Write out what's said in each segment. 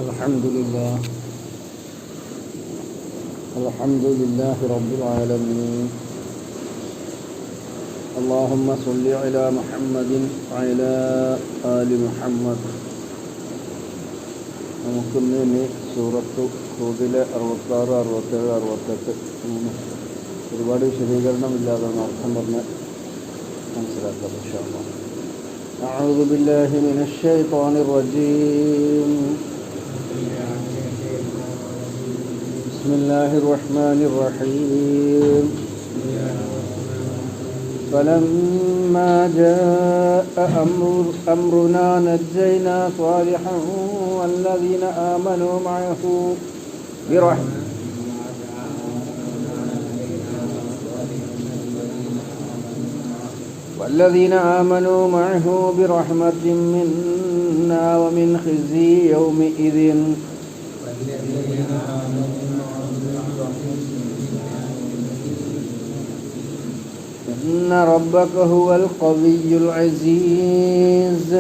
الحمد لله رب العالمين. اللهم صل على محمد وعلى آل محمد. നമുക്കിന്ന് സൂറത്ത് ഹൂദിലെ 66, 67, 68 ഒരുപാട് വിശദീകരണമില്ലാതാണ് അർത്ഥം പറഞ്ഞ് മനസ്സിലാക്കാം ഇൻഷാ അല്ലാഹ്. أعوذ بالله من الشيطان الرجيم. بسم الله الرحمن الرحيم. فلما جاء أمرنا نجينا صالحا والذين آمنوا معه برحمة منا ومن خزي يومئذ. إن ربك هو القوي العزيز.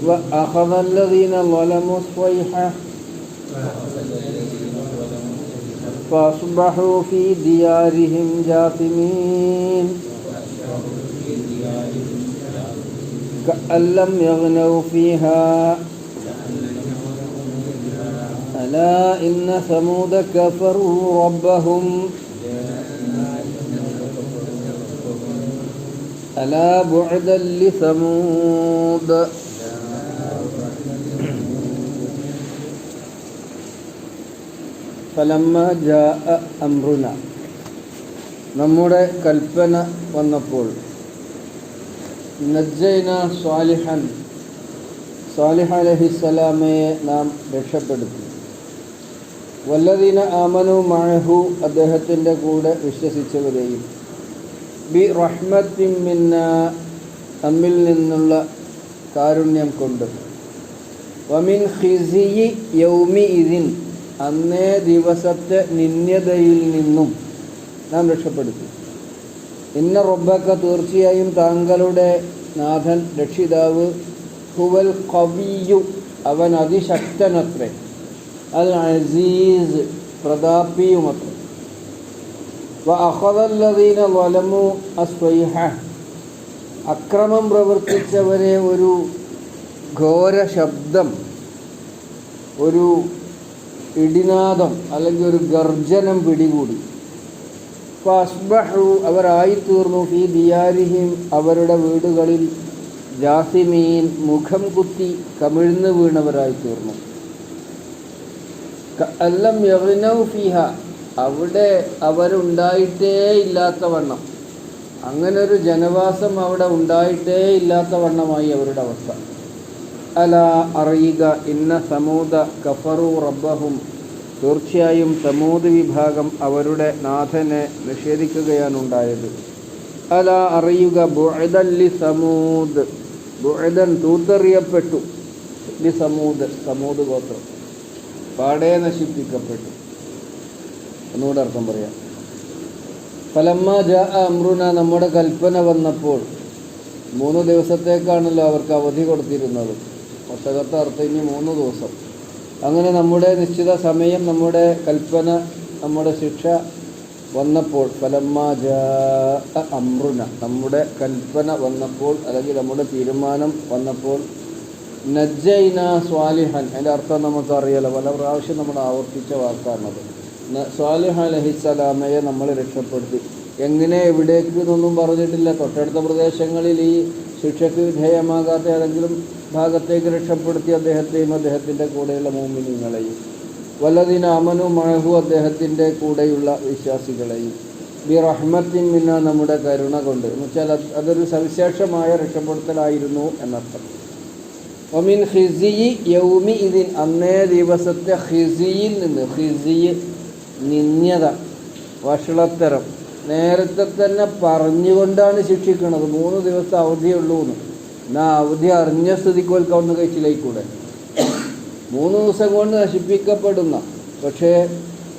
وأخذ الذين ظلموا الصيحة فأصبحوا في ديارهم جاثمين كأن لم يغنوا فيها ألا إن ثمود كفروا ربهم ألا بعدا لثمود. فلما جاء أمرنا നമ്മുടെ കൽപ്പന വന്നപ്പോൾ നജ്ജൈന സ്വാലിഹൻ സാലിഹ് അലൈഹിസ്സലാമയെ നാം രക്ഷപ്പെടുത്തി. വല്ലദീന ആമനു മഅഹു അദ്ദേഹത്തിൻ്റെ കൂടെ വിശ്വസിച്ചവരെയും ബി റഹ്മത്തിൻ മിന്നാ നമ്മിൽ നിന്നുള്ള കാരുണ്യം കൊണ്ട് വമിൻ ഖിസിയി യൗമിഇദിൻ അന്നേ ദിവസത്തെ നിന്ദ്യതയിൽ നിന്നും നാം രക്ഷപ്പെടുത്തി. ഇന്ന റബ്ബക തീർച്ചയായും താങ്കളുടെ നാഥൻ രക്ഷിതാവ് ഹുവൽ ഖവിയ്യു അവൻ അതിശക്തനത്രേ, അൽ അസീസ് പ്രതാപിയുമത്രേ. വഅഖദല്ലദീന ളലമു അസ്വൈഹ അക്രമം പ്രവർത്തിച്ചവരെ ഒരു ഘോര ശബ്ദം, ഒരു ഇടിനാദം അല്ലെങ്കിൽ ഒരു ഗർജനം പിടികൂടി. ഫഅസ്ബഹു അവരായിത്തീർന്നു ഫീ ദിയാരിഹിം അവരുടെ വീടുകളിൽ ജാസിമീൻ മുഖം കുത്തി കമിഴ്ന്ന് വീണവരായിത്തീർന്നു. കഅല്ലം യഗ്നൗ ഫീഹ അവിടെ അവരുണ്ടായിട്ടേ ഇല്ലാത്തവണ്ണം, അങ്ങനൊരു ജനവാസം അവിടെ ഉണ്ടായിട്ടേ ഇല്ലാത്തവണ്ണമായി അവരുടെ അവസ്ഥ. അലാ അറിയുക, ഇന്ന സമൂദ കഫറു റബ്ബഹും തീർച്ചയായും സമൂദ് വിഭാഗം അവരുടെ നാഥനെ നിഷേധിക്കുകയാണുണ്ടായത്. അലാ അറിയുക, ബുഅദൻ ലി സമൂദ് ബുഅദൻ തൂത്തെറിയപ്പെട്ടു, ലി സമൂദ് സമൂദ് ഗോത്രം പാടെ നശിപ്പിക്കപ്പെട്ടു. ഒന്നുകൂടെ അർത്ഥം പറയാം. ഫലമ്മാ ജാഅ അംറുന നമ്മുടെ കൽപ്പന വന്നപ്പോൾ 3 ദിവസത്തേക്കാണല്ലോ അവർക്ക് അവധി കൊടുത്തിരുന്നത്. ഒട്ടകത്തെ അർത്ഥം ഇനി 3 ദിവസം. അങ്ങനെ നമ്മുടെ നിശ്ചിത സമയം, നമ്മുടെ കൽപ്പന, നമ്മുടെ ശിക്ഷ വന്നപ്പോൾ ഫലമ്മാ ജാഅ അംറുന നമ്മുടെ കൽപ്പന വന്നപ്പോൾ അല്ലെങ്കിൽ നമ്മുടെ തീരുമാനം വന്നപ്പോൾ നജ്ജൈന സ്വാലിഹൻ അതിൻ്റെ അർത്ഥം നമുക്കറിയാലോ, പല പ്രാവശ്യം നമ്മൾ ആവർത്തിച്ച വാക്കാണത്. സ്വാലിഹ് അലൈഹിസ്സലാമയെ നമ്മൾ രക്ഷപ്പെടുത്തി. എങ്ങനെ, എവിടേക്ക് എന്നൊന്നും പറഞ്ഞിട്ടില്ല. തൊട്ടടുത്ത പ്രദേശങ്ങളിൽ ഈ ശിക്ഷയ്ക്ക് വിധേയമാകാത്ത ഏതെങ്കിലും ഭാഗത്തേക്ക് രക്ഷപ്പെടുത്തി അദ്ദേഹത്തെയും അദ്ദേഹത്തിൻ്റെ കൂടെയുള്ള മുഅ്മിനീങ്ങളെയും. വല്ലദീന ആമനു മഅഹു അദ്ദേഹത്തിൻ്റെ കൂടെയുള്ള വിശ്വാസികളെയും ബി റഹ്മത്തിൻ മിന്നാ നമ്മുടെ കരുണ കൊണ്ട്, എന്ന് വെച്ചാൽ അതൊരു സവിശേഷമായ രക്ഷപ്പെടുത്തലായിരുന്നു എന്നർത്ഥം. വമിൻ ഖിസിയി യൗമിഇദിൻ അന്നേ ദിവസത്തെ ഖിസിയിൽ നിന്ന്, ഖിസിയ് നിന്ദ്യത, വഷളത്തരം, നേരത്തെ തന്നെ പറഞ്ഞുകൊണ്ടാണ് ശിക്ഷിക്കുന്നത്. 3 ദിവസം അവധിയുള്ളൂ എന്ന്. എന്നാൽ അവധി അറിഞ്ഞ സ്ഥിതിക്ക് ഒന്ന് കഴിച്ചിലേക്കൂടെ. 3 ദിവസം കൊണ്ട് നശിപ്പിക്കപ്പെടുന്ന, പക്ഷേ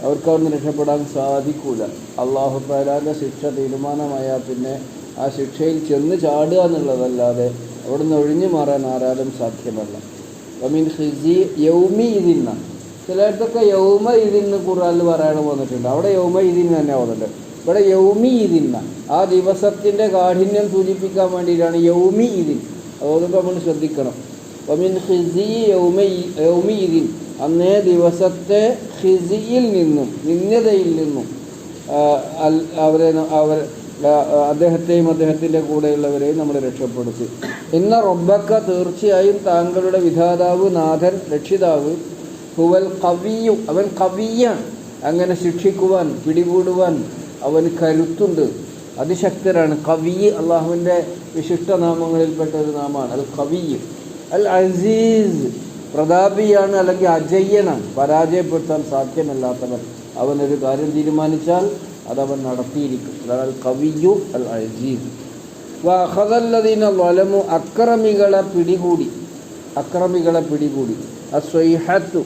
അവർക്ക് അവിടുന്ന് രക്ഷപ്പെടാൻ സാധിക്കൂല. അല്ലാഹു തആലാന്റെ ശിക്ഷ തീരുമാനമായാൽ പിന്നെ ആ ശിക്ഷയിൽ ചെന്ന് ചാടുക എന്നുള്ളതല്ലാതെ അവിടെ നിന്ന് ഒഴിഞ്ഞു മാറാൻ ആരാലും സാധ്യമല്ല. വമിൻ ഖിസി യൗമി ഇതിന്ന, ചിലയിടത്തൊക്കെ യൗമ ഇതിന്ന് ഖുർആനിൽ പറയണം വന്നിട്ടുണ്ട്. അവിടെ യൗമ ഇതിന് തന്നെ ഓതുന്നുണ്ട്. ഇവിടെ യൗമി ഇതിന്ന, ആ ദിവസത്തിൻ്റെ കാഠിന്യം സൂചിപ്പിക്കാൻ വേണ്ടിയിട്ടാണ് യൗമി ഇതിൻ. അതുകൊണ്ട് നമ്മൾ ശ്രദ്ധിക്കണം. വമിൻ ഖിസി യൗമി ഇതിൻ, അന്നേ ദിവസത്തെ ഖിസിയിൽ നിന്നും, നിന്ദതയിൽ നിന്നും അദ്ദേഹത്തെയും അദ്ദേഹത്തിൻ്റെ കൂടെയുള്ളവരെയും നമ്മൾ രക്ഷപ്പെടുത്തി. ഇന്ന റബ്ബക്ക, തീർച്ചയായും താങ്കളുടെ വിധാതാവ്, നാഥൻ, രക്ഷിതാവ്, ഹുവൽ കവിയു, അവൻ കവിയാണ്. അങ്ങനെ ശിക്ഷിക്കുവാൻ, പിടികൂടുവാൻ അവന് കരുത്തുണ്ട്, അതിശക്തരാണ്. കവി അള്ളാഹുവിൻ്റെ വിശിഷ്ട നാമങ്ങളിൽപ്പെട്ട ഒരു നാമമാണ് അൽ കവി. അൽ അസീസ്, പ്രതാപിയാണ്, അല്ലെങ്കിൽ അജയ്യനാണ്, പരാജയപ്പെടുത്താൻ സാധ്യമല്ലാത്തവൻ. അവനൊരു കാര്യം തീരുമാനിച്ചാൽ അതവൻ നടത്തിയിരിക്കും. അതാണ് അൽ കവിയു അൽ അസീസ്. വഅഖദല്ലദീന ളലമു, അക്രമികളെ പിടികൂടി. അസ്വൈഹത്ത്,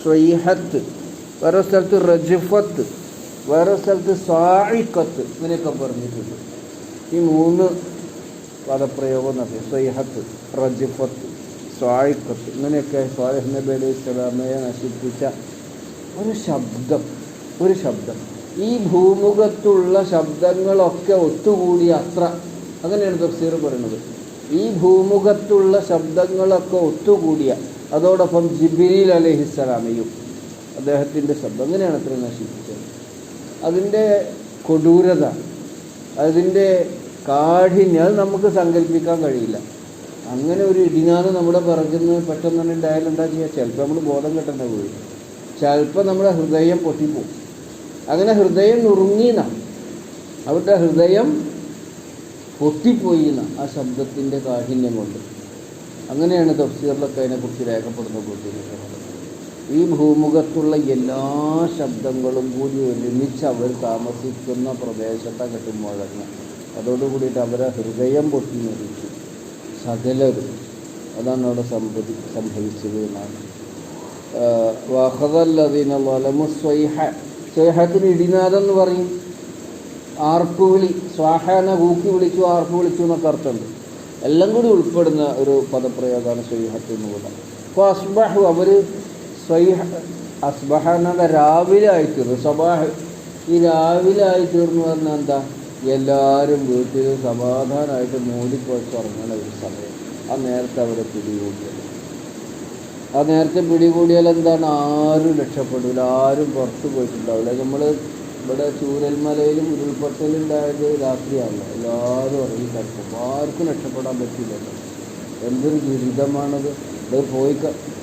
സ്വൈഹത്ത്, വേറെ സ്ഥലത്ത് റജ്ഫത്ത്, വേറെ സ്ഥലത്ത് സാഇഖത്ത്, ഇങ്ങനെയൊക്കെ പറഞ്ഞിട്ടുണ്ട്. ഈ 3 പദപ്രയോഗം നടത്തി. സ്വൈഹത്ത്, റജ്ഫത്ത്, സാഇഖത്ത്, ഇങ്ങനെയൊക്കെ സ്വാലിഹ് നബി അലൈഹി സ്വലാമയെ നശിപ്പിച്ച ഒരു ശബ്ദം. ഈ ഭൂമുഖത്തുള്ള ശബ്ദങ്ങളൊക്കെ ഒത്തുകൂടി അത്ര, അങ്ങനെയാണ് തഫ്സീർ പറയുന്നത്. ഈ ഭൂമുഖത്തുള്ള ശബ്ദങ്ങളൊക്കെ ഒത്തുകൂടിയ, അതോടൊപ്പം ജിബ്രീൽ അലൈഹിസ്സലാമയും അദ്ദേഹത്തിൻ്റെ ശബ്ദം, അങ്ങനെയാണ് അത്ര നശിപ്പിച്ചത്. അതിൻ്റെ കൊടൂരത, അതിൻ്റെ കാഠിന്യം അത് നമുക്ക് സങ്കല്പിക്കാൻ കഴിയില്ല. അങ്ങനെ ഒരു ഇടിനാണ് നമ്മുടെ പിറകുന്ന പെട്ടെന്ന് തന്നെ ഉണ്ടായാലും എന്താ ചെയ്യുക? ചിലപ്പോൾ നമ്മൾ ബോധം കെട്ടേണ്ട വീഴും, ചിലപ്പോൾ നമ്മുടെ ഹൃദയം പൊട്ടിപ്പോവും. അങ്ങനെ ഹൃദയം നുറുങ്ങിയെന്നാണ്, അവരുടെ ഹൃദയം പൊട്ടിപ്പോയിന്ന ആ ശബ്ദത്തിൻ്റെ കാഠിന്യം കൊണ്ട്. അങ്ങനെയാണ് തഫ്സീറിലൊക്കെ അതിനെക്കുറിച്ച് രേഖപ്പെടുത്തപ്പെട്ടിരിക്കുന്നത്. ഈ ഭൂമുഖത്തുള്ള എല്ലാ ശബ്ദങ്ങളും കൂടി ഒരുമിച്ച് അവർ താമസിക്കുന്ന പ്രദേശത്തെ കെട്ടുമുഴങ്ങ, അതോടുകൂടിയിട്ട് അവരെ ഹൃദയം പൊട്ടി മരിച്ചു സകലരും. അതാണ് അവിടെ സംഭവിച്ചത് എന്നാണ്. വഅഖദല്ലദീന ളലമു സ്വൈഹ, സ്വൈഹത്തിന് ഇടിനാദം എന്ന് പറയും. ആർപ്പുവിളി, സ്വാഹാന കൂക്കി വിളിച്ചു, ആർപ്പ് വിളിച്ചു എന്നൊക്കെ അർത്ഥമുണ്ട്. എല്ലാം കൂടി ഉൾപ്പെടുന്ന ഒരു പദപ്രയോഗമാണ് സ്വൈഹത്ത് എന്ന് പറയുന്നത്. അപ്പോൾ അസ്ബഹു, അവർ അസ്ബഹ എന്ന രാവിലെ ആയിത്തീർന്നു. സബാഹ്, ഈ രാവിലെ ആയിത്തീർന്നു പറഞ്ഞാൽ എന്താ? എല്ലാവരും വീട്ടിൽ സമാധാനമായിട്ട് മൂടിപ്പോയിട്ട് ഉറങ്ങുന്ന ഒരു സമയം. ആ നേരത്തെ അവരെ പിടികൂടിയാൽ എന്താണ്? ആരും രക്ഷപ്പെടില്ല, ആരും പുറത്ത് പോയിട്ടുണ്ടാവില്ല. നമ്മൾ ഇവിടെ ചൂരൽമലയിലും ഉരുൾപൊട്ടലുണ്ടായത് രാത്രിയാണല്ലോ, എല്ലാവരും ഉറങ്ങി കിടക്കും, ആർക്കും രക്ഷപ്പെടാൻ പറ്റില്ലല്ലോ. എന്തൊരു ദുരിതമാണത്. അത്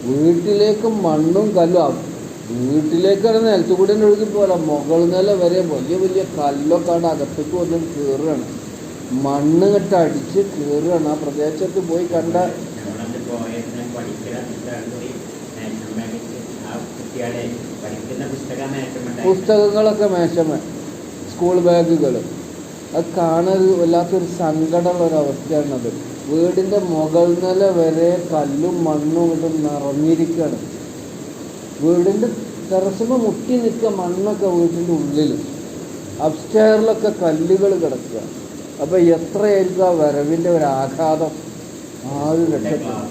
വീട്ടിലേക്ക് മണ്ണും കല്ലും, വീട്ടിലേക്കാണ് നിലത്തു കൂടി ഒഴുകി പോലെ മുകൾ നില വരെ വലിയ കല്ലൊക്കെ അവിടെ അകത്തേക്ക് വന്ന് കയറുകയാണ്, മണ്ണ് കെട്ട് അടിച്ച് കയറുകയാണ്. ആ പ്രദേശത്ത് പോയി കണ്ട പുസ്തകങ്ങളൊക്കെ മേശമേ, സ്കൂൾ ബാഗുകൾ, അത് കാണാൻ വല്ലാത്തൊരു സങ്കടമുള്ളൊരവസ്ഥയാണത്. വീടിൻ്റെ മുകൾ നില വരെ കല്ലും മണ്ണും ഇതും നിറഞ്ഞിരിക്കുകയാണ്. വീടിൻ്റെ ടെറസിന് മുട്ടി നിൽക്കുക മണ്ണൊക്കെ വീട്ടിൻ്റെ ഉള്ളിൽ, അപ്സ്റ്റെയറിലൊക്കെ കല്ലുകൾ കിടക്കുക. അപ്പോൾ എത്രയായിരിക്കും ആ വരവിൻ്റെ ഒരു ആഘാതം? ആരും രക്ഷപ്പെടും.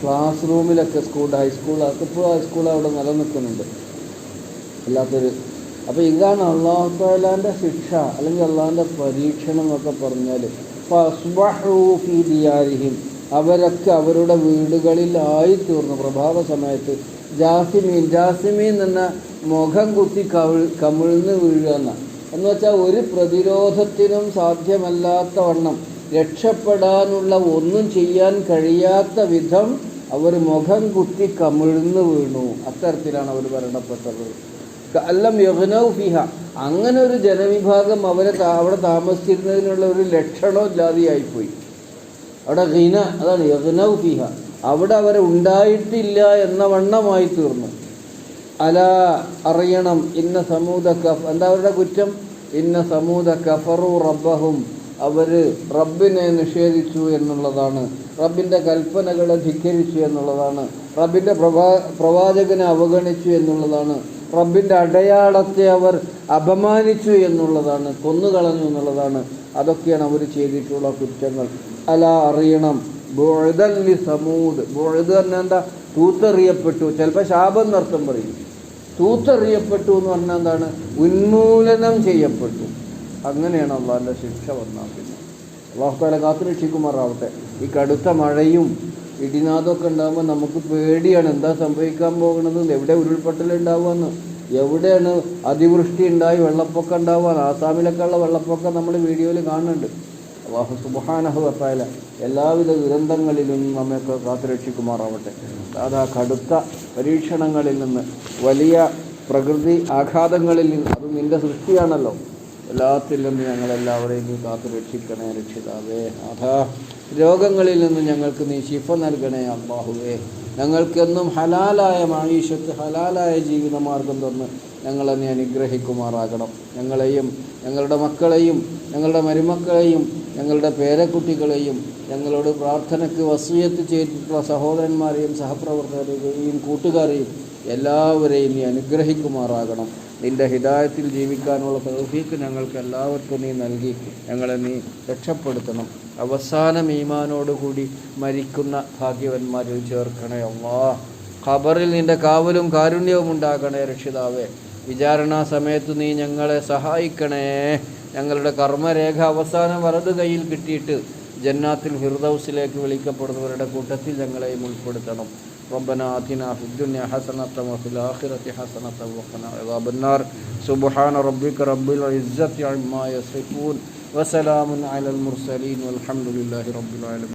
ക്ലാസ് റൂമിലൊക്കെ ഹൈസ്കൂളൊക്കെ ഇപ്പോൾ ഹൈസ്കൂൾ അവിടെ നിലനിൽക്കുന്നുണ്ട് അല്ലാത്തൊരു. അപ്പോൾ ഇതാണ് അള്ളാഹു തആലാൻ്റെ ശിക്ഷ, അല്ലെങ്കിൽ അള്ളാഹിൻ്റെ പരീക്ഷണം എന്നൊക്കെ പറഞ്ഞാൽ. ഫഅസ്ബഹൂ ഫീ ദിയാരിഹിം, അവരൊക്കെ അവരുടെ വീടുകളിലായി തീർന്നു പ്രഭാത സമയത്ത്. ജാസിമീൻ എന്ന മുഖം കുത്തി കമിഴ്ന്ന് വീഴുക എന്ന് വെച്ചാൽ ഒരു പ്രതിരോധത്തിനും സാധ്യമല്ലാത്ത വണ്ണം, രക്ഷപ്പെടാനുള്ള ഒന്നും ചെയ്യാൻ കഴിയാത്ത വിധം അവർ മുഖം കുത്തി കമിഴ്ന്ന് വീണു. അത്തരത്തിലാണ് അവർ മരണപ്പെട്ടത്. അല്ലം യഗ്നൗ ഫിഹ, അങ്ങനെ ഒരു ജനവിഭാഗം അവിടെ താമസിച്ചിരുന്നതിനുള്ള ഒരു ലക്ഷണം ഇല്ലാതെയായിപ്പോയി. അവിടെ ഗിന, അതാണ് യഗ്നൗ ഫിഹ, അവിടെ അവരെ ഉണ്ടായിട്ടില്ല എന്ന വണ്ണമായി തീർന്നു. അറിയണം, ഇന്ന സമൂദ എന്താ അവരുടെ കുറ്റം? ഇന്ന സമൂദ കഫറു റബ്ബഹും, അവർ റബ്ബിനെ നിഷേധിച്ചു എന്നുള്ളതാണ്, റബ്ബിൻ്റെ കൽപ്പനകളെ ധിക്കരിച്ചു എന്നുള്ളതാണ്, റബ്ബിൻ്റെ പ്രവാചകനെ അവഗണിച്ചു എന്നുള്ളതാണ്, റബ്ബിൻ്റെ അടയാളത്തെ അവർ അപമാനിച്ചു എന്നുള്ളതാണ്, കൊന്നുകളഞ്ഞു എന്നുള്ളതാണ്. അതൊക്കെയാണ് അവർ ചെയ്തിട്ടുള്ള കുറ്റങ്ങൾ. അല അറിയണം, ബുഅദൻ ലി സമൂദ്. ബുഅദ് പറഞ്ഞാൽ എന്താ? തൂത്തെറിയപ്പെട്ടു. ചിലപ്പോൾ ശാപം എന്നർത്ഥം പറയും. തൂത്തെറിയപ്പെട്ടു എന്ന് പറഞ്ഞാൽ എന്താണ്? ഉന്മൂലനം ചെയ്യപ്പെട്ടു. അങ്ങനെയാണ് അള്ളാഹിൻ്റെ ശിക്ഷ വന്നാൽ. പിന്നെ അള്ളാഹു തആല കാത്തുരക്ഷിക്കുമാറാവട്ടെ. ഈ കടുത്ത മഴയും ഇടിനാദമൊക്കെ ഉണ്ടാകുമ്പോൾ നമുക്ക് പേടിയാണ്, എന്താ സംഭവിക്കാൻ പോകുന്നത്, എവിടെ ഉരുൾപൊട്ടലുണ്ടാവുമെന്ന്, എവിടെയാണ് അതിവൃഷ്ടി ഉണ്ടായി വെള്ളപ്പൊക്കം ഉണ്ടാവുക. ആസാമിലൊക്കെ ഉള്ള വെള്ളപ്പൊക്കം നമ്മൾ വീഡിയോയിൽ കാണുന്നുണ്ട്. അല്ലാഹു സുബ്ഹാനഹു വ തആല എല്ലാവിധ ദുരന്തങ്ങളിലും നമ്മയൊക്കെ കാത്തുരക്ഷിക്കുമാറാവട്ടെ. അതാ കടുത്ത പരീക്ഷണങ്ങളിൽ നിന്ന്, വലിയ പ്രകൃതി ആഘാതങ്ങളിൽ നിന്ന്, അത് നിൻ്റെ സൃഷ്ടിയാണല്ലോ, എല്ലാത്തിൽ നിന്ന് ഞങ്ങളെല്ലാവരെയും നീ കാത്തുരക്ഷിക്കണേ രക്ഷിതാവേ. അതാ രോഗങ്ങളിൽ നിന്ന് ഞങ്ങൾക്ക് നീ ശിഫ നൽകണേ അല്ലാഹുവേ. ഞങ്ങൾക്കെന്നും ഹലാലായ മഈശത്ത്, ഹലാലായ ജീവിതമാർഗം തന്ന് ഞങ്ങളെ നീ അനുഗ്രഹിക്കുമാറാകണം. ഞങ്ങളെയും ഞങ്ങളുടെ മക്കളെയും ഞങ്ങളുടെ മരുമക്കളെയും ഞങ്ങളുടെ പേരക്കുട്ടികളെയും ഞങ്ങളോട് പ്രാർത്ഥനയ്ക്ക് വസിയത്ത് ചെയ്തിട്ടുള്ള സഹോദരന്മാരെയും സഹപ്രവർത്തകരെയും കൂട്ടുകാരെയും എല്ലാവരെയും നീ അനുഗ്രഹിക്കുമാറാകണം. നിൻ്റെ ഹിദായത്തിൽ ജീവിക്കാനുള്ള തൗഫീഖ് ഞങ്ങൾക്ക് എല്ലാവർക്കും നീ നൽകി ഞങ്ങളെ നീ രക്ഷപ്പെടുത്തണം. അവസാനം ഈമാനോടുകൂടി മരിക്കുന്ന ഭാഗ്യവന്മാരിൽ ചേർക്കണേ അല്ലാഹ്. ഖബറിൽ നിൻ്റെ കാവലും കാരുണ്യവും ഉണ്ടാകണേ രക്ഷിതാവേ. വിചാരണാ സമയത്ത് നീ ഞങ്ങളെ സഹായിക്കണേ. ഞങ്ങളുടെ കർമ്മരേഖ അവസാനം വലത് കയ്യിൽ കിട്ടിയിട്ട് ജന്നാത്തിൽ ഫിർദൗസിലേക്ക് വിളിക്കപ്പെടുന്നവരുടെ കൂട്ടത്തിൽ ഞങ്ങളെയും ഉൾപ്പെടുത്തണം. ربنا آتنا في الدنيا حسنة وفي الآخرة حسنة وقنا عذاب النار. سبحان ربك رب العزة عما يصفون وسلام على المرسلين والحمد لله رب العالمين.